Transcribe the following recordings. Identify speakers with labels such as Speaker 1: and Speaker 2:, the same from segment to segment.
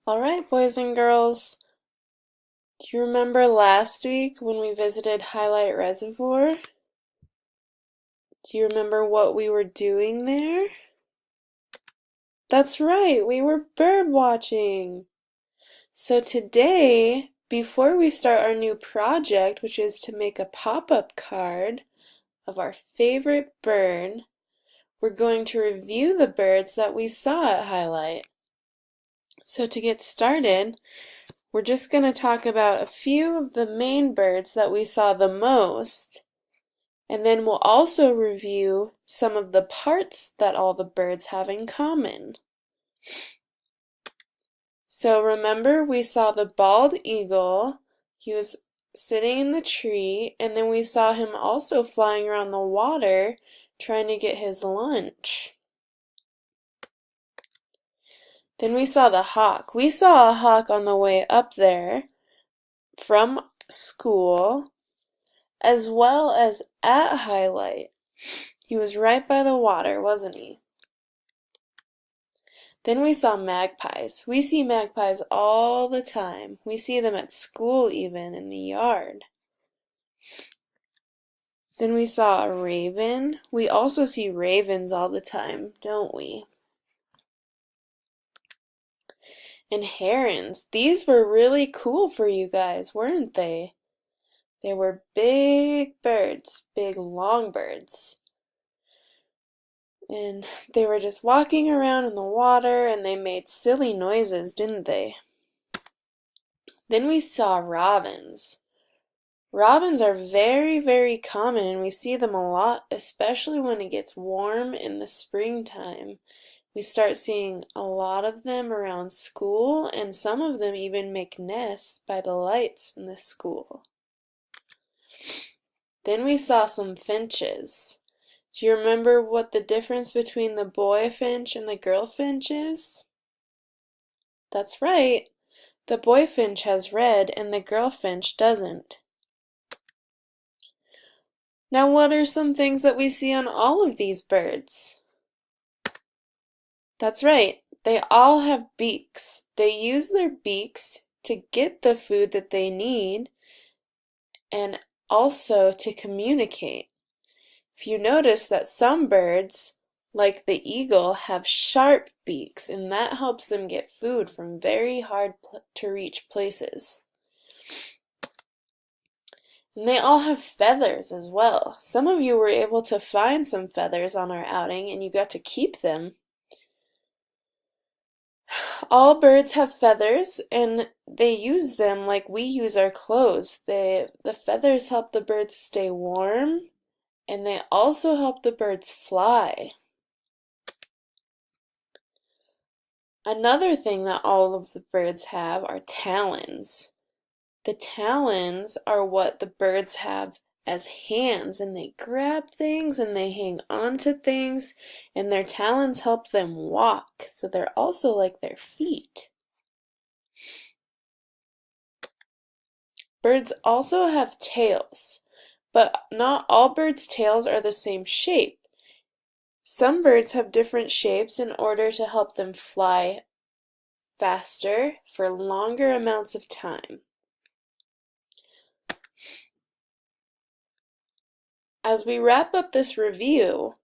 Speaker 1: All right, boys and girls, do you remember last week when we visited Highlight Reservoir? Do you remember what we were doing there? That's right, we were bird watching. So today, before we start our new project, which is to make a pop-up card of our favorite bird, we're going to review the birds that we saw at Highlight. So to get started, we're just going to talk about a few of the main birds that we saw the most, and then we'll also review some of the parts that all the birds have in common. So remember, we saw the bald eagle. He was sitting in the tree, and then we saw him also flying around the water trying to get his lunch. Then we saw the hawk. We saw a hawk on the way up there from school, as well as at Highlight. He was right by the water, wasn't he? Then we saw magpies. We see magpies all the time. We see them at school even, in the yard. Then we saw a raven. We also see ravens all the time, don't we? And herons. These were really cool for you guys, weren't they? They were big birds, big long birds. And they were just walking around in the water and they made silly noises, didn't they? Then we saw robins. Robins are very, very common and we see them a lot, especially when it gets warm in the springtime. We start seeing a lot of them around school, and some of them even make nests by the lights in the school. Then we saw some finches. Do you remember what the difference between the boy finch and the girl finch is? That's right. The boy finch has red and the girl finch doesn't. Now, what are some things that we see on all of these birds? That's right. They all have beaks. They use their beaks to get the food that they need and also to communicate. If you notice that some birds, like the eagle, have sharp beaks, and that helps them get food from very hard to reach places. And they all have feathers as well. Some of you were able to find some feathers on our outing, and you got to keep them. All birds have feathers, and they use them like we use our clothes. The feathers help the birds stay warm, and they also help the birds fly. Another thing that all of the birds have are talons. The talons are what the birds have as hands, and they grab things and they hang onto things, and their talons help them walk, so they're also like their feet. Birds also have tails, but not all birds' tails are the same shape. Some birds have different shapes in order to help them fly faster for longer amounts of time. As we wrap up this review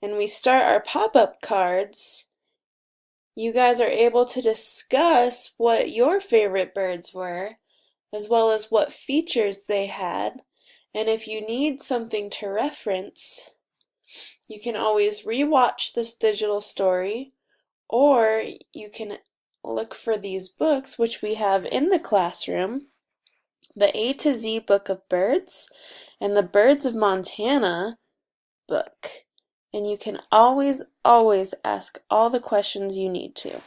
Speaker 1: and we start our pop-up cards, you guys are able to discuss what your favorite birds were, as well as what features they had, and if you need something to reference, you can always re-watch this digital story, or you can look for these books, which we have in the classroom, the A to Z Book of Birds and the Birds of Montana book. And you can always ask all the questions you need to.